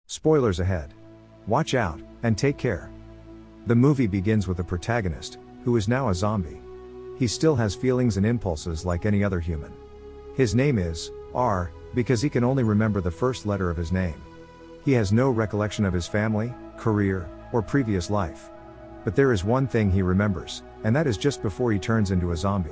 Spoilers ahead. Watch out, and take care. The movie begins with the protagonist, who is now a zombie. He still has feelings and impulses like any other human. His name is R, because he can only remember the first letter of his name. He has no recollection of his family, career, or previous life. But there is one thing he remembers, and that is just before he turns into a zombie.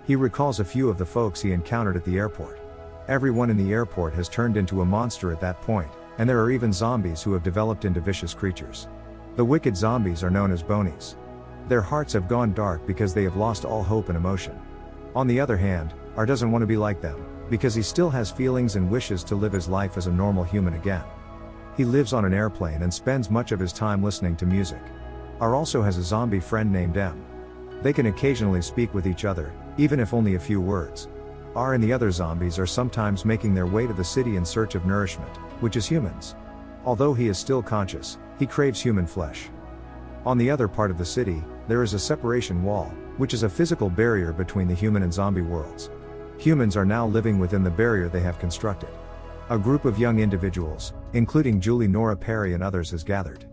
He recalls a few of the folks he encountered at the airport. Everyone in the airport has turned into a monster at that point, and there are even zombies who have developed into vicious creatures. The wicked zombies are known as bonies. Their hearts have gone dark because they have lost all hope and emotion. On the other hand, R doesn't want to be like them, because he still has feelings and wishes to live his life as a normal human again. He lives on an airplane and spends much of his time listening to music. R also has a zombie friend named M. They can occasionally speak with each other, even if only a few words. R and the other zombies are sometimes making their way to the city in search of nourishment, which is humans. Although he is still conscious, he craves human flesh. On the other part of the city, there is a separation wall, which is a physical barrier between the human and zombie worlds. Humans are now living within the barrier they have constructed. A group of young individuals, including Julie, Nora, Perry and others, has gathered.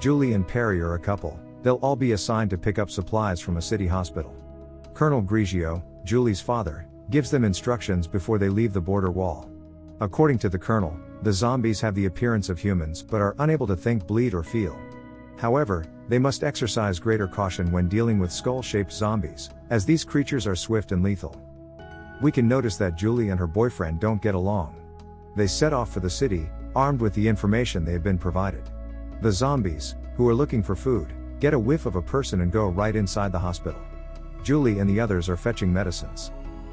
Julie and Perry are a couple. They'll all be assigned to pick up supplies from a city hospital. Colonel Grigio, Julie's father, gives them instructions before they leave the border wall. According to the colonel, the zombies have the appearance of humans but are unable to think, bleed or feel. However, they must exercise greater caution when dealing with skull-shaped zombies, as these creatures are swift and lethal. We can notice that Julie and her boyfriend don't get along. They set off for the city, armed with the information they have been provided. The zombies, who are looking for food, get a whiff of a person and go right inside the hospital. Julie and the others are fetching medicines.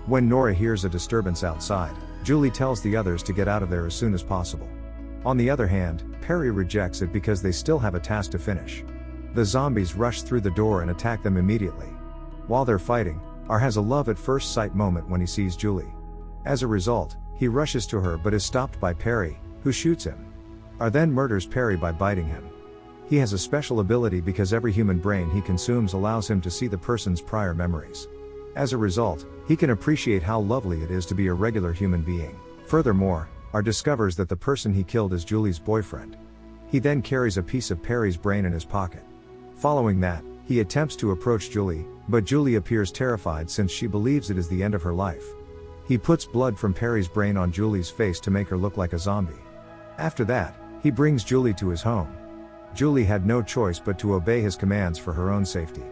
When Nora hears a disturbance outside, Julie tells the others to get out of there as soon as possible. On the other hand, Perry rejects it because they still have a task to finish. The zombies rush through the door and attack them immediately. While they're fighting, R has a love at first sight moment when he sees Julie. As a result, he rushes to her but is stopped by Perry, who shoots him. R then murders Perry by biting him. He has a special ability because every human brain he consumes allows him to see the person's prior memories. As a result, he can appreciate how lovely it is to be a regular human being. Furthermore, R discovers that the person he killed is Julie's boyfriend. He then carries a piece of Perry's brain in his pocket. Following that, he attempts to approach Julie, but Julie appears terrified since she believes it is the end of her life. He puts blood from Perry's brain on Julie's face to make her look like a zombie. After that, he brings Julie to his home. Julie had no choice but to obey his commands for her own safety.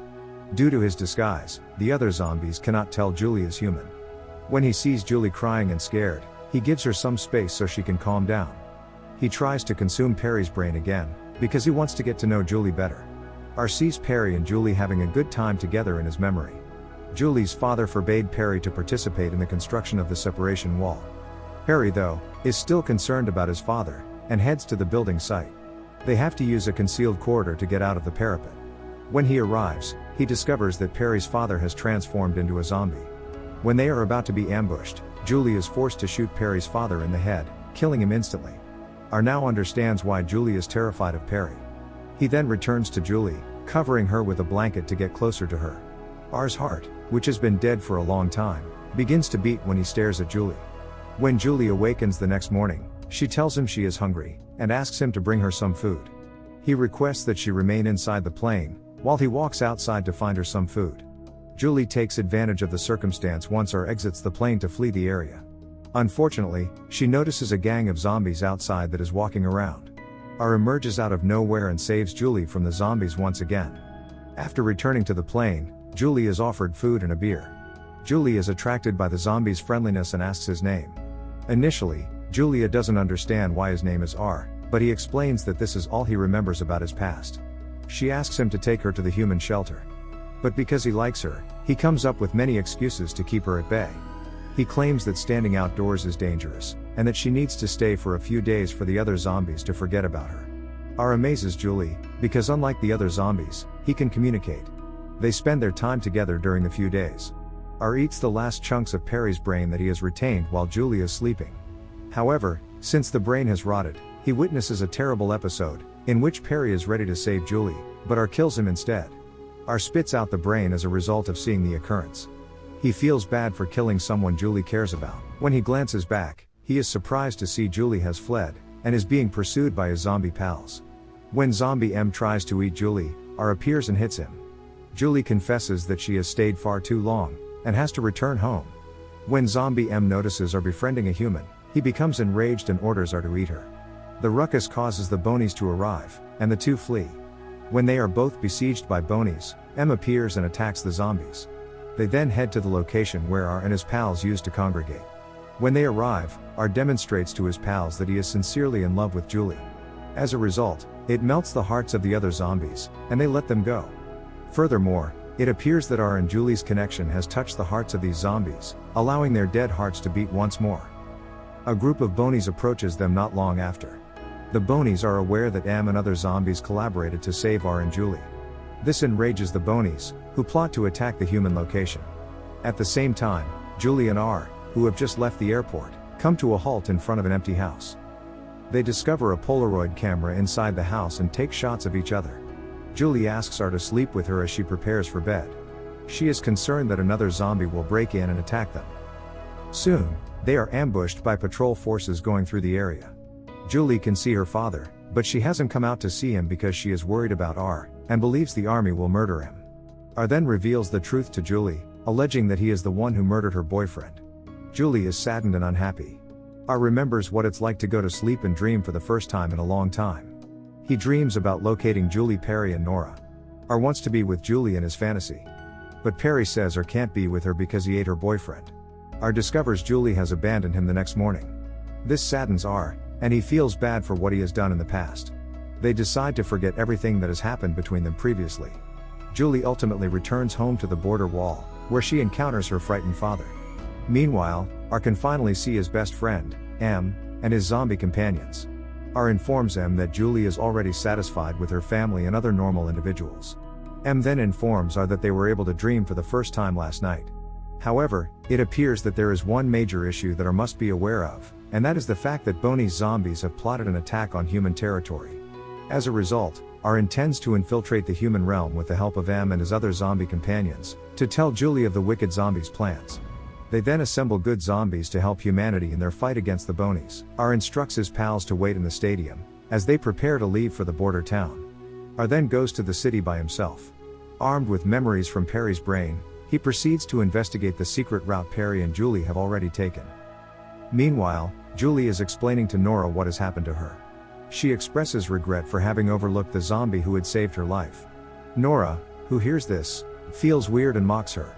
Due to his disguise, the other zombies cannot tell Julie is human. When he sees Julie crying and scared, he gives her some space so she can calm down. He tries to consume Perry's brain again, because he wants to get to know Julie better. R sees Perry and Julie having a good time together in his memory. Julie's father forbade Perry to participate in the construction of the separation wall. Perry, though, is still concerned about his father, and heads to the building site. They have to use a concealed corridor to get out of the parapet. When he arrives, he discovers that Perry's father has transformed into a zombie. When they are about to be ambushed, Julie is forced to shoot Perry's father in the head, killing him instantly. R now understands why Julie is terrified of Perry. He then returns to Julie, covering her with a blanket to get closer to her. R's heart, which has been dead for a long time, begins to beat when he stares at Julie. When Julie awakens the next morning, she tells him she is hungry, and asks him to bring her some food. He requests that she remain inside the plane, while he walks outside to find her some food. Julie takes advantage of the circumstance once R exits the plane to flee the area. Unfortunately, she notices a gang of zombies outside that is walking around. R emerges out of nowhere and saves Julie from the zombies once again. After returning to the plane, Julie is offered food and a beer. Julie is attracted by the zombie's friendliness and asks his name. Initially, Julia doesn't understand why his name is R, but he explains that this is all he remembers about his past. She asks him to take her to the human shelter. But because he likes her, he comes up with many excuses to keep her at bay. He claims that standing outdoors is dangerous, and that she needs to stay for a few days for the other zombies to forget about her. R amazes Julie, because unlike the other zombies, he can communicate. They spend their time together during the few days. R eats the last chunks of Perry's brain that he has retained while Julie is sleeping. However, since the brain has rotted, he witnesses a terrible episode, in which Perry is ready to save Julie, but R kills him instead. R spits out the brain as a result of seeing the occurrence. He feels bad for killing someone Julie cares about. When he glances back, he is surprised to see Julie has fled, and is being pursued by his zombie pals. When Zombie M tries to eat Julie, R appears and hits him. Julie confesses that she has stayed far too long, and has to return home. When Zombie M notices R befriending a human, he becomes enraged and orders R to eat her. The ruckus causes the Bonies to arrive, and the two flee. When they are both besieged by Bonies, M appears and attacks the zombies. They then head to the location where R and his pals used to congregate. When they arrive, R demonstrates to his pals that he is sincerely in love with Julie. As a result, it melts the hearts of the other zombies, and they let them go. Furthermore, it appears that R and Julie's connection has touched the hearts of these zombies, allowing their dead hearts to beat once more. A group of Bonies approaches them not long after. The Bonies are aware that M and other zombies collaborated to save R and Julie. This enrages the Bonies, who plot to attack the human location. At the same time, Julie and R, who have just left the airport, come to a halt in front of an empty house. They discover a Polaroid camera inside the house and take shots of each other. Julie asks R to sleep with her as she prepares for bed. She is concerned that another zombie will break in and attack them. Soon, they are ambushed by patrol forces going through the area. Julie can see her father, but she hasn't come out to see him because she is worried about R, and believes the army will murder him. R then reveals the truth to Julie, alleging that he is the one who murdered her boyfriend. Julie is saddened and unhappy. R remembers what it's like to go to sleep and dream for the first time in a long time. He dreams about locating Julie, Perry and Nora. R wants to be with Julie in his fantasy. But Perry says R can't be with her because he ate her boyfriend. R discovers Julie has abandoned him the next morning. This saddens R, and he feels bad for what he has done in the past. They decide to forget everything that has happened between them previously. Julie ultimately returns home to the border wall, where she encounters her frightened father. Meanwhile, R can finally see his best friend, M, and his zombie companions. R informs M that Julie is already satisfied with her family and other normal individuals. M then informs R that they were able to dream for the first time last night. However, it appears that there is one major issue that R must be aware of, and that is the fact that Bonies zombies have plotted an attack on human territory. As a result, R intends to infiltrate the human realm with the help of M and his other zombie companions, to tell Julie of the wicked zombies' plans. They then assemble good zombies to help humanity in their fight against the Bonies. R instructs his pals to wait in the stadium, as they prepare to leave for the border town. R then goes to the city by himself. Armed with memories from Perry's brain, he proceeds to investigate the secret route Perry and Julie have already taken. Meanwhile, Julie is explaining to Nora what has happened to her. She expresses regret for having overlooked the zombie who had saved her life. Nora, who hears this, feels weird and mocks her.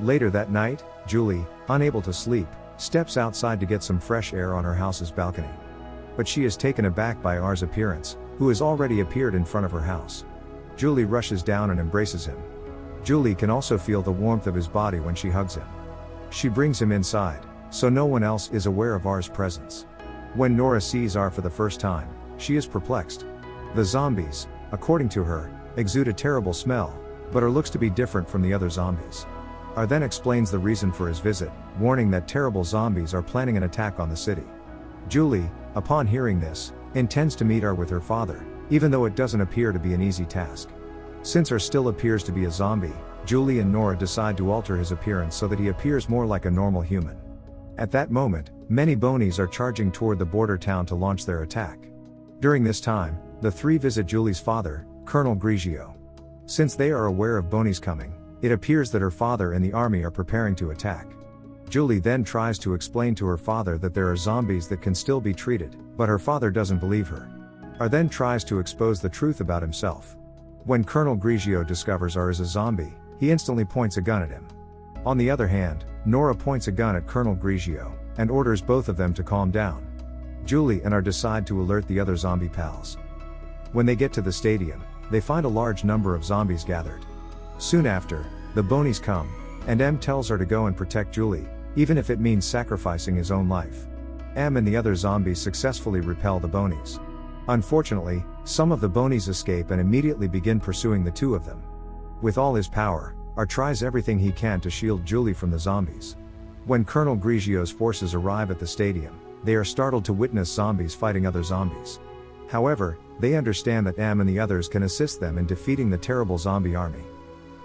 Later that night, Julie, unable to sleep, steps outside to get some fresh air on her house's balcony. But she is taken aback by R's appearance, who has already appeared in front of her house. Julie rushes down and embraces him. Julie can also feel the warmth of his body when she hugs him. She brings him inside, so no one else is aware of R's presence. When Nora sees R for the first time, she is perplexed. The zombies, according to her, exude a terrible smell, but R looks to be different from the other zombies. R then explains the reason for his visit, warning that terrible zombies are planning an attack on the city. Julie, upon hearing this, intends to meet R with her father, even though it doesn't appear to be an easy task. Since R still appears to be a zombie, Julie and Nora decide to alter his appearance so that he appears more like a normal human. At that moment, many Bonies are charging toward the border town to launch their attack. During this time, the three visit Julie's father, Colonel Grigio. Since they are aware of Bonies coming, it appears that her father and the army are preparing to attack. Julie then tries to explain to her father that there are zombies that can still be treated, but her father doesn't believe her. R then tries to expose the truth about himself. When Colonel Grigio discovers R is a zombie, he instantly points a gun at him. On the other hand, Nora points a gun at Colonel Grigio, and orders both of them to calm down. Julie and R decide to alert the other zombie pals. When they get to the stadium, they find a large number of zombies gathered. Soon after, the Bonies come, and M tells her to go and protect Julie, even if it means sacrificing his own life. M and the other zombies successfully repel the Bonies. Unfortunately, some of the Bonies escape and immediately begin pursuing the two of them. With all his power, R tries everything he can to shield Julie from the zombies. When Colonel Grigio's forces arrive at the stadium, they are startled to witness zombies fighting other zombies. However, they understand that M and the others can assist them in defeating the terrible zombie army.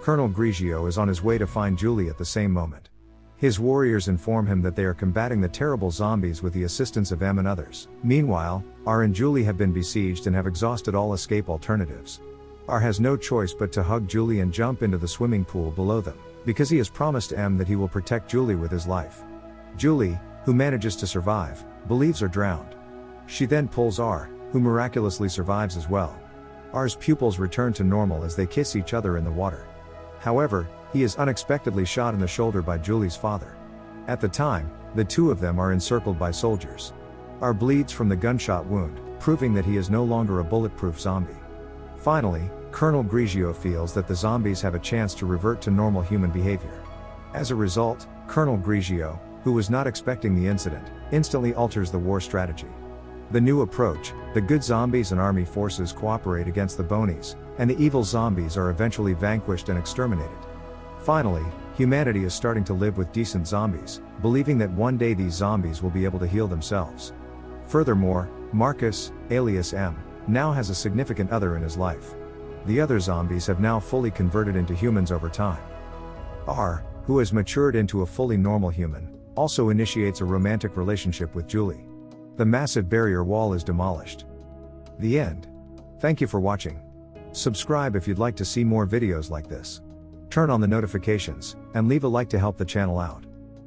Colonel Grigio is on his way to find Julie at the same moment. His warriors inform him that they are combating the terrible zombies with the assistance of M and others. Meanwhile, R and Julie have been besieged and have exhausted all escape alternatives. R has no choice but to hug Julie and jump into the swimming pool below them, because he has promised M that he will protect Julie with his life. Julie, who manages to survive, believes her drowned. She then pulls R, who miraculously survives as well. R's pupils return to normal as they kiss each other in the water. However, he is unexpectedly shot in the shoulder by Julie's father. At the time, the two of them are encircled by soldiers. R bleeds from the gunshot wound, proving that he is no longer a bulletproof zombie. Finally, Colonel Grigio feels that the zombies have a chance to revert to normal human behavior. As a result, Colonel Grigio, who was not expecting the incident, instantly alters the war strategy. The new approach, the good zombies and army forces cooperate against the Bonies, and the evil zombies are eventually vanquished and exterminated. Finally, humanity is starting to live with decent zombies, believing that one day these zombies will be able to heal themselves. Furthermore, Marcus, alias M, now has a significant other in his life. The other zombies have now fully converted into humans over time. R, who has matured into a fully normal human, also initiates a romantic relationship with Julie. The massive barrier wall is demolished. The end. Thank you for watching. Subscribe if you'd like to see more videos like this. Turn on the notifications, and leave a like to help the channel out.